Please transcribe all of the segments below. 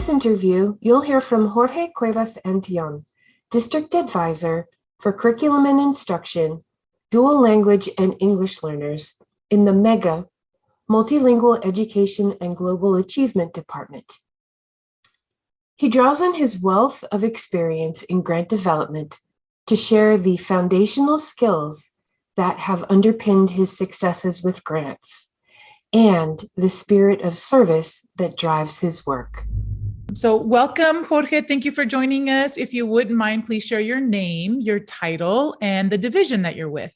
this interview, you'll hear from Jorge Cuevas Antillón, District Advisor for Curriculum and Instruction, Dual Language and English Learners in the MEGA, Multilingual Education and Global Achievement Department. He draws on his wealth of experience in grant development to share the foundational skills that have underpinned his successes with grants and the spirit of service that drives his work. So welcome, Jorge. Thank you for joining us. If you wouldn't mind, please share your name, your title, and the division that you're with.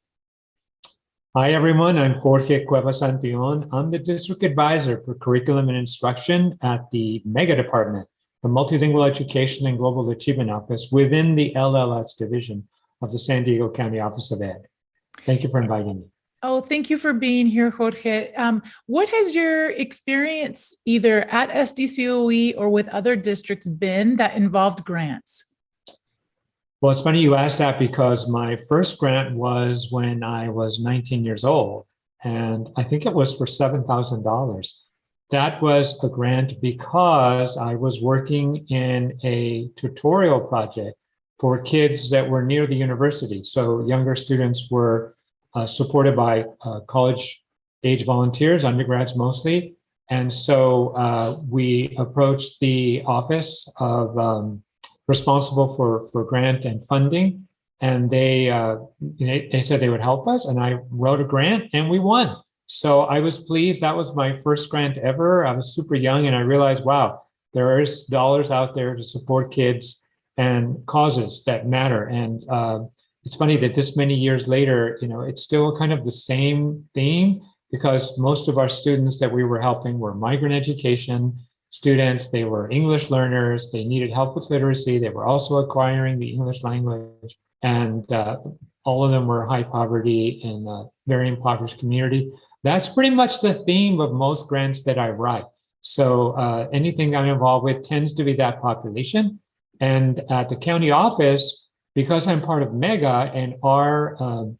Hi, everyone. I'm Jorge Cuevas Antillón. I'm the District Advisor for Curriculum and Instruction at the MEGA Department, the Multilingual Education and Global Achievement Office within the LLS division of the San Diego County Office of Ed. Thank you for inviting me. Oh, thank you for being here, Jorge. What has your experience either at SDCOE or with other districts been that involved grants? Well, it's funny you asked that because my first grant was when I was 19 years old, and I think it was for $7,000. That was a grant because I was working in a tutorial project for kids that were near the university. So younger students were supported by college-age volunteers, undergrads mostly. And so we approached the office of responsible for grant and funding, and they said they would help us, and I wrote a grant and we won. So I was pleased. That was my first grant ever. I was super young and I realized, wow, there is dollars out there to support kids and causes that matter. And it's funny that this many years later, it's still kind of the same theme because most of our students that we were helping were migrant education students. They were English learners. They needed help with literacy. They were also acquiring the English language. And all of them were high poverty in a very impoverished community. That's pretty much the theme of most grants that I write. So anything I'm involved with tends to be that population. And at the county office, because I'm part of MEGA and our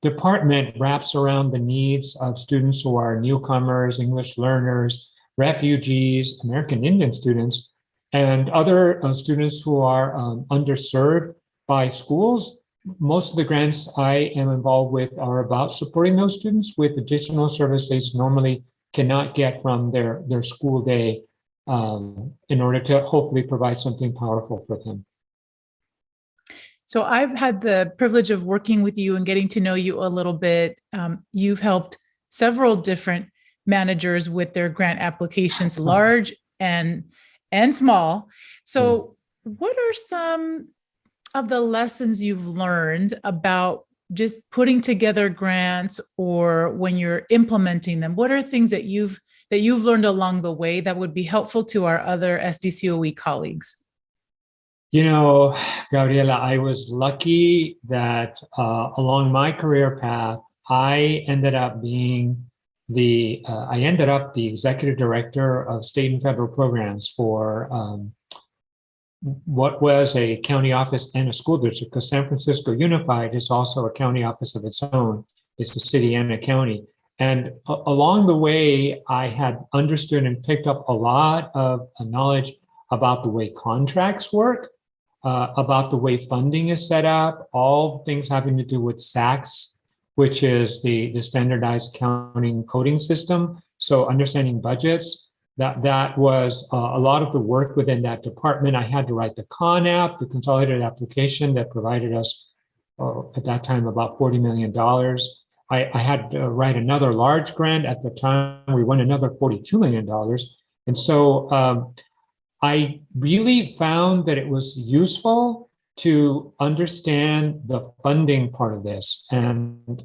department wraps around the needs of students who are newcomers, English learners, refugees, American Indian students, and other students who are underserved by schools. Most of the grants I am involved with are about supporting those students with additional services they normally cannot get from their school day in order to hopefully provide something powerful for them. So I've had the privilege of working with you and getting to know you a little bit. You've helped several different managers with their grant applications, large and small. So what are some of the lessons you've learned about just putting together grants or when you're implementing them? What are things that you've learned along the way that would be helpful to our other SDCOE colleagues? Gabriela, I was lucky that along my career path, I ended up being the executive director of state and federal programs for what was a county office and a school district, because San Francisco Unified is also a county office of its own. It's a city and a county. And along the way, I had understood and picked up a lot of knowledge about the way contracts work, about the way funding is set up, all things having to do with SACS, which is the standardized accounting coding system. So understanding budgets, that was a lot of the work within that department. I had to write the CON-app, the consolidated application that provided us at that time about $40 million. I had to write another large grant. At the time, we won another $42 million. And so I really found that it was useful to understand the funding part of this. And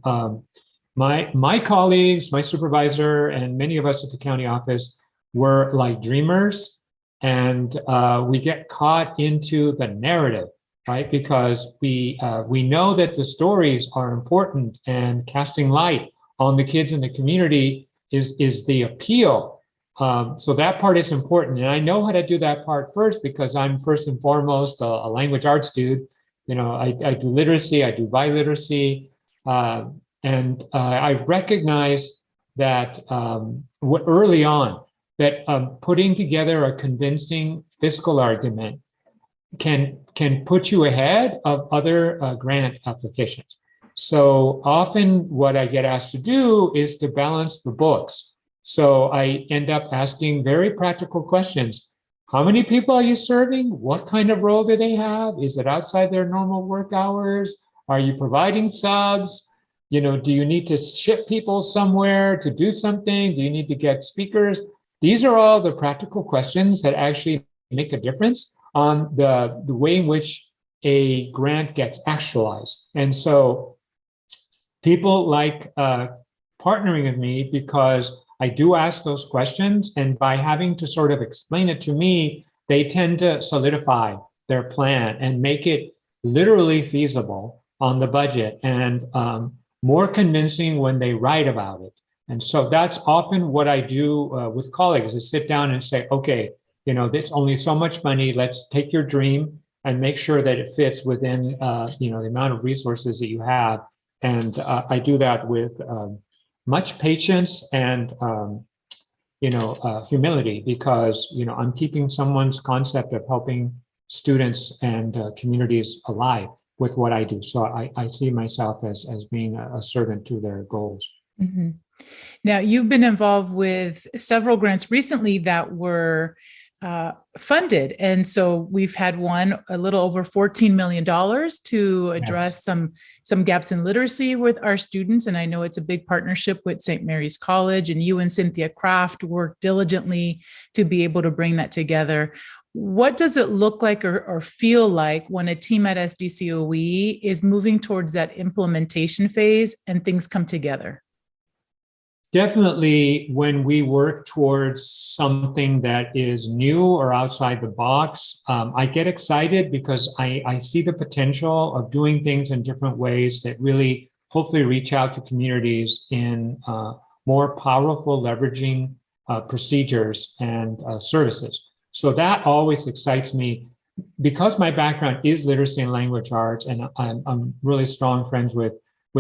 my colleagues, my supervisor, and many of us at the county office were like dreamers. And we get caught into the narrative, right? Because we know that the stories are important and casting light on the kids in the community is the appeal. So that part is important. And I know how to do that part first because I'm first and foremost a language arts dude. I do literacy, I do biliteracy. And I recognize that early on that putting together a convincing fiscal argument can put you ahead of other grant applications. So often what I get asked to do is to balance the books. So I end up asking very practical questions. How many people are you serving? What kind of role do they have? Is it outside their normal work hours? Are you providing subs? You know, do you need to ship people somewhere to do something? Do you need to get speakers? These are all the practical questions that actually make a difference on the way in which a grant gets actualized. And so people like partnering with me because I do ask those questions, and by having to sort of explain it to me, they tend to solidify their plan and make it literally feasible on the budget and more convincing when they write about it. And so that's often what I do with colleagues, is sit down and say, okay, you know, there's only so much money. Let's take your dream and make sure that it fits within, you know, the amount of resources that you have. And I do that with much patience and, you know, humility, because, you know, I'm keeping someone's concept of helping students and communities alive with what I do. So I see myself as being a servant to their goals. Mm-hmm. Now, you've been involved with several grants recently that were funded. And so we've had one a little over $14 million to address some gaps in literacy with our students. And I know it's a big partnership with St. Mary's College, and you and Cynthia Kraft work diligently to be able to bring that together. What does it look like or feel like when a team at SDCOE is moving towards that implementation phase and things come together? Definitely, when we work towards something that is new or outside the box, I get excited because I see the potential of doing things in different ways that really hopefully reach out to communities in more powerful leveraging procedures and services. So that always excites me. Because my background is literacy and language arts, and I'm really strong friends with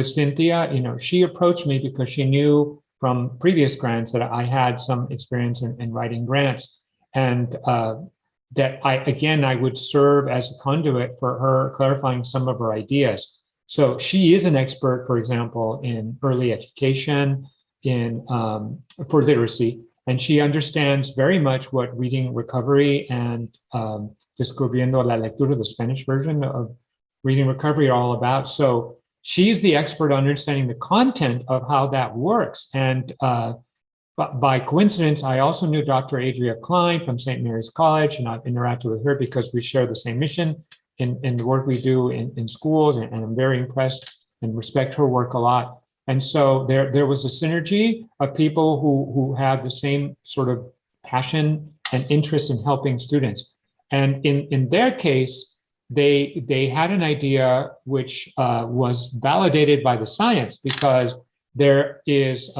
Cynthia. You know, she approached me because she knew from previous grants that I had some experience in writing grants, and that I would serve as a conduit for her clarifying some of her ideas. So she is an expert, for example, in early education, for literacy, and she understands very much what reading recovery and Descubriendo la Lectura, the Spanish version of reading recovery, are all about. So she's the expert on understanding the content of how that works. And by coincidence, I also knew Dr. Adria Klein from St. Mary's College, and I've interacted with her because we share the same mission in the work we do in schools, and I'm very impressed and respect her work a lot. And so there was a synergy of people who had the same sort of passion and interest in helping students. And in their case, they had an idea which was validated by the science, because there is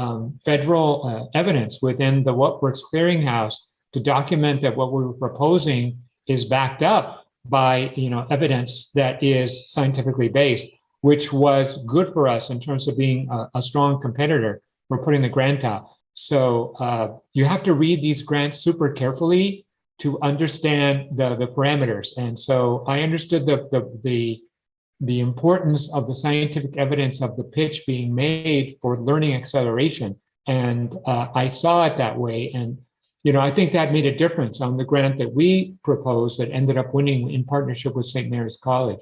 federal evidence within the What Works Clearinghouse to document that what we were proposing is backed up by, you know, evidence that is scientifically based, which was good for us in terms of being a strong competitor for putting the grant out. So you have to read these grants super carefully to understand the parameters. And so I understood the importance of the scientific evidence of the pitch being made for learning acceleration. And I saw it that way. And, you know, I think that made a difference on the grant that we proposed that ended up winning in partnership with St. Mary's College.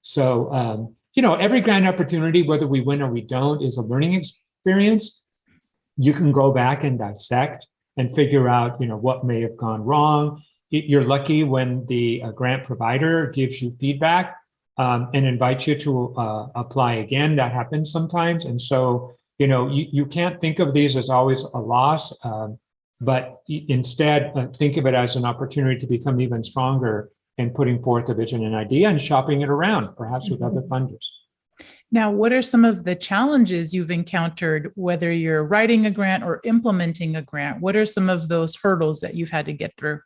So, you know, every grant opportunity, whether we win or we don't, is a learning experience. You can go back and dissect and figure out, you know, what may have gone wrong. You're lucky when the grant provider gives you feedback and invites you to apply again. That happens sometimes. And so, you know, you can't think of these as always a loss, but instead think of it as an opportunity to become even stronger in putting forth a vision and idea and shopping it around, perhaps with other funders. Now, what are some of the challenges you've encountered, whether you're writing a grant or implementing a grant? What are some of those hurdles that you've had to get through?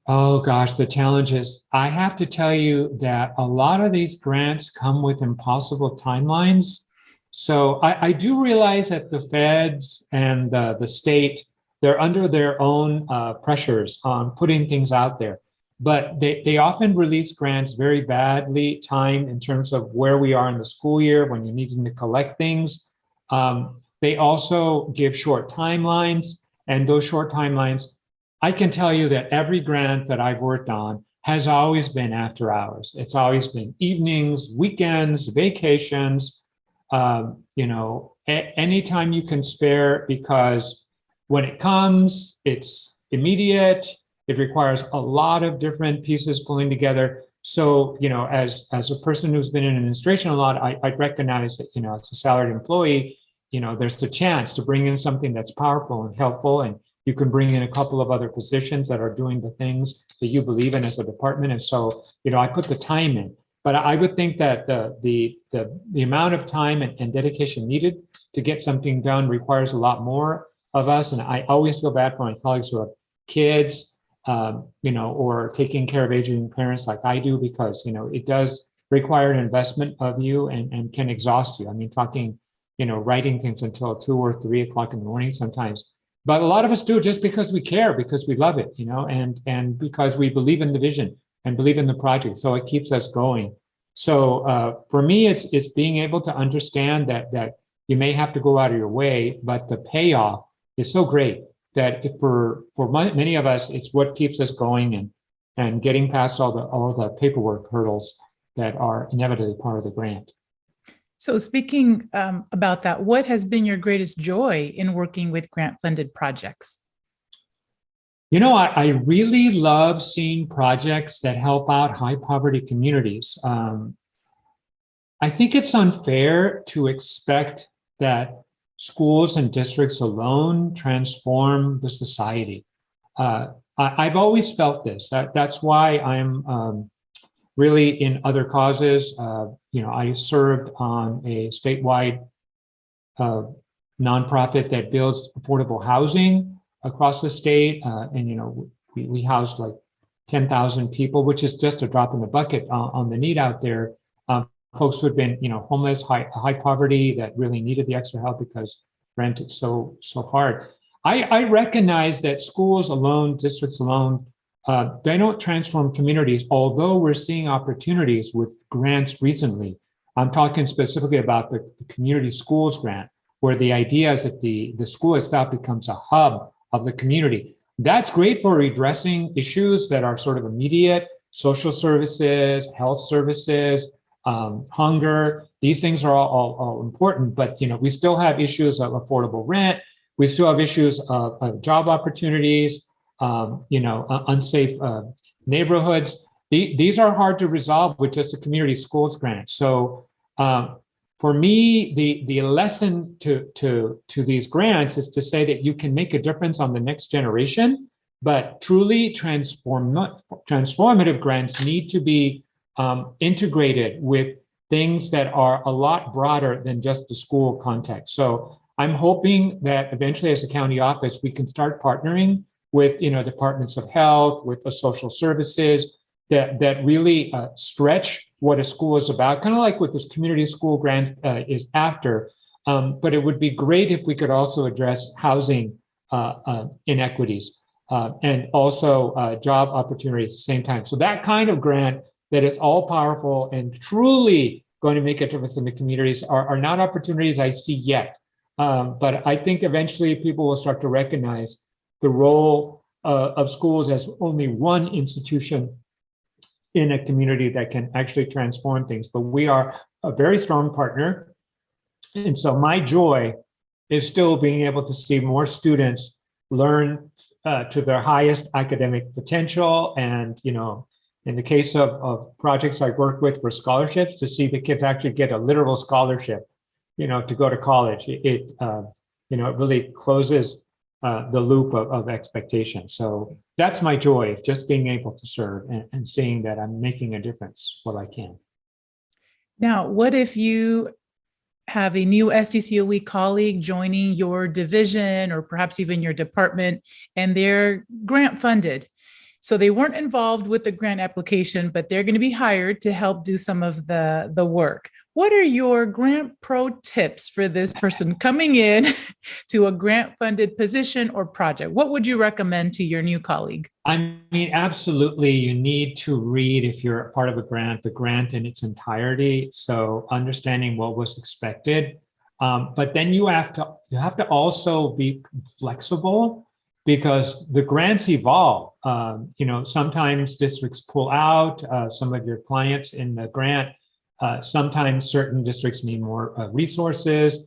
Oh gosh, the challenges. I have to tell you that a lot of these grants come with impossible timelines. So I do realize that the feds and the state, they're under their own pressures on putting things out there. But they often release grants very badly timed in terms of where we are in the school year when you're needing to collect things. They also give short timelines, and those short timelines, I can tell you that every grant that I've worked on has always been after hours. It's always been evenings, weekends, vacations, anytime you can spare, because when it comes, it's immediate. It requires a lot of different pieces pulling together. So, as a person who's been in administration a lot, I recognize that, as a salaried employee, there's the chance to bring in something that's powerful and helpful, and you can bring in a couple of other positions that are doing the things that you believe in as a department. And so, I put the time in. But I would think that the amount of time and dedication needed to get something done requires a lot more of us. And I always feel bad for my colleagues who have kids, or taking care of aging parents like I do, because, it does require an investment of you and can exhaust you. I mean, talking, writing things until 2 or 3 o'clock in the morning sometimes. But a lot of us do it just because we care, because we love it, and because we believe in the vision and believe in the project. So it keeps us going. So for me, it's being able to understand that you may have to go out of your way, but the payoff is so great that for many of us, it's what keeps us going and getting past all the paperwork hurdles that are inevitably part of the grant. So speaking about that, what has been your greatest joy in working with grant-funded projects? I really love seeing projects that help out high poverty communities. I think it's unfair to expect that schools and districts alone transform the society. I've always felt this. That's why I'm really in other causes. I served on a statewide nonprofit that builds affordable housing across the state. And we housed like 10,000 people, which is just a drop in the bucket on the need out there. Folks who had been, homeless, high poverty, that really needed the extra help because rent is so hard. I recognize that schools alone, districts alone, they don't transform communities, although we're seeing opportunities with grants recently. I'm talking specifically about the community schools grant, where the idea is that the school itself becomes a hub of the community. That's great for redressing issues that are sort of immediate: social services, health services, hunger. These things are all important, but we still have issues of affordable rent. We still have issues of job opportunities, unsafe neighborhoods. These are hard to resolve with just a community schools grant. So for me, the lesson to these grants is to say that you can make a difference on the next generation, but truly transformative grants need to be integrated with things that are a lot broader than just the school context. So I'm hoping that eventually, as a county office, we can start partnering with departments of health, with the social services that really stretch what a school is about, kind of like what this community school grant is after. But it would be great if we could also address housing inequities and also job opportunities at the same time. So that kind of grant that is all powerful and truly going to make a difference in the communities are not opportunities I see yet. But I think eventually people will start to recognize the role of schools as only one institution in a community that can actually transform things. But we are a very strong partner. And so my joy is still being able to see more students learn to their highest academic potential. And, in the case of projects I work with for scholarships, to see the kids actually get a literal scholarship, to go to college, it really closes the loop of expectation. So that's my joy, of just being able to serve and seeing that I'm making a difference what I can. Now, what if you have a new SDCOE colleague joining your division or perhaps even your department, and they're grant funded? So they weren't involved with the grant application, but they're going to be hired to help do some of the work. What are your grant pro tips for this person coming in to a grant funded position or project? What would you recommend to your new colleague? I mean, absolutely. You need to read, if you're a part of a grant, the grant in its entirety. So understanding what was expected. But then you have to also be flexible, because the grants evolve. Sometimes districts pull out some of your clients in the grant. Sometimes certain districts need more resources.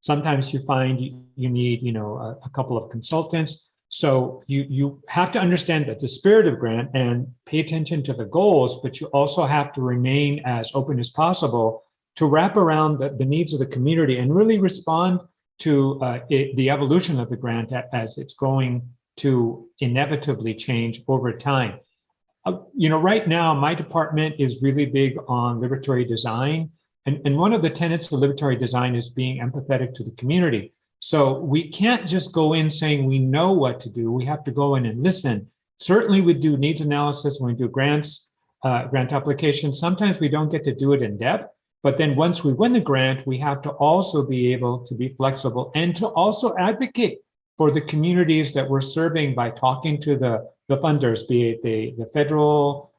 Sometimes you find you need, a couple of consultants. So you have to understand that the spirit of grant and pay attention to the goals, but you also have to remain as open as possible to wrap around the needs of the community and really respond to the evolution of the grant as it's going to inevitably change over time. Right now, my department is really big on liberatory design. And one of the tenets of liberatory design is being empathetic to the community. So we can't just go in saying we know what to do. We have to go in and listen. Certainly we do needs analysis when we do grants, grant applications. Sometimes we don't get to do it in depth. But then once we win the grant, we have to also be able to be flexible and to also advocate for the communities that we're serving by talking to the funders, be it the federal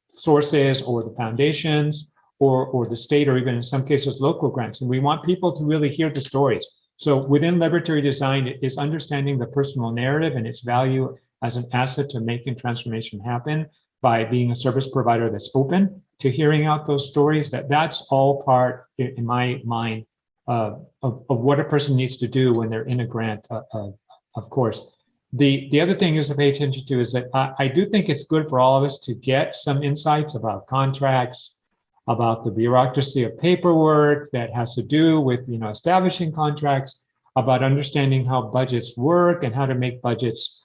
sources or the foundations or the state, or even in some cases, local grants. And we want people to really hear the stories. So within liberatory design, it is understanding the personal narrative and its value as an asset to making transformation happen by being a service provider that's open to hearing out those stories. That's all part, in my mind, of what a person needs to do when they're in a grant, of course. The other thing is to pay attention to is that I do think it's good for all of us to get some insights about contracts, about the bureaucracy of paperwork that has to do with establishing contracts, about understanding how budgets work and how to make budgets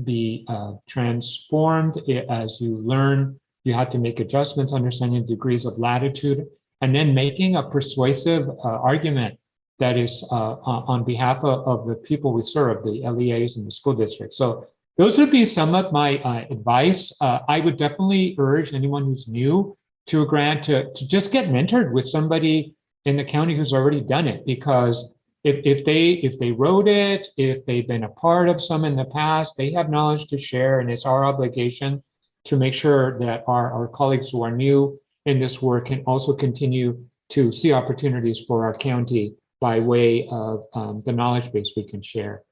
be transformed as you learn. You have to make adjustments, understanding degrees of latitude, and then making a persuasive argument that is on behalf of the people we serve, the LEAs and the school districts. So those would be some of my advice. I would definitely urge anyone who's new to a grant to just get mentored with somebody in the county who's already done it, because if they wrote it, if they've been a part of some in the past, they have knowledge to share, and it's our obligation to make sure that our colleagues who are new in this work can also continue to see opportunities for our county by way of the knowledge base we can share.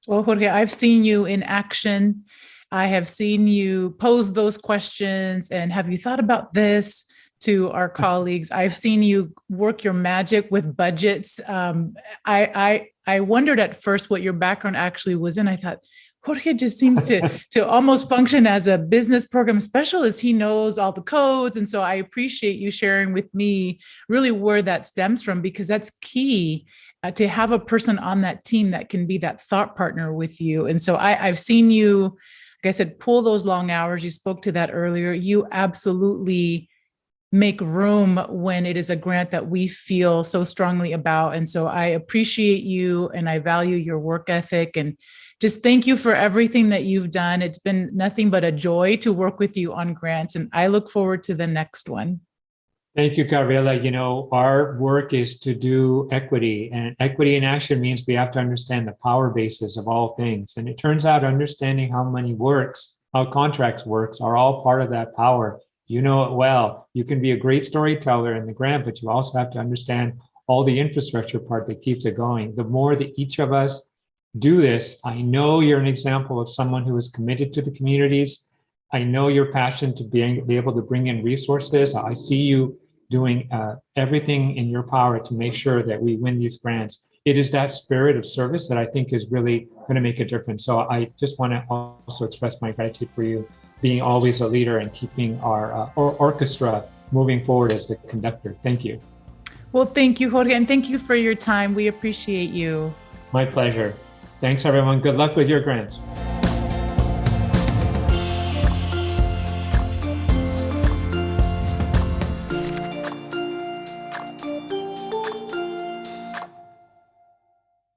Well, Jorge, I've seen you in action. I have seen you pose those questions and have you thought about this to our colleagues. I've seen you work your magic with budgets. I wondered at first what your background actually was in. I thought, Jorge just seems to almost function as a business program specialist. He knows all the codes. And so I appreciate you sharing with me really where that stems from, because that's key to have a person on that team that can be that thought partner with you. And so I've seen you, like I said, pull those long hours. You spoke to that earlier. You absolutely make room when it is a grant that we feel so strongly about. And so I appreciate you and I value your work ethic, and just thank you for everything that you've done. It's been nothing but a joy to work with you on grants, and I look forward to the next one. Thank you, Gabriela. Our work is to do equity, and equity in action means we have to understand the power bases of all things. And it turns out understanding how money works, how contracts works, are all part of that power. You know it well. You can be a great storyteller in the grant, but you also have to understand all the infrastructure part that keeps it going. The more that each of us do this, I know you're an example of someone who is committed to the communities. I know your passion to be able to bring in resources. I see you doing everything in your power to make sure that we win these grants. It is that spirit of service that I think is really going to make a difference. So I just want to also express my gratitude for you being always a leader and keeping our orchestra moving forward as the conductor. Thank you. Well, thank you, Jorge, and thank you for your time. We appreciate you. My pleasure. Thanks, everyone. Good luck with your grants.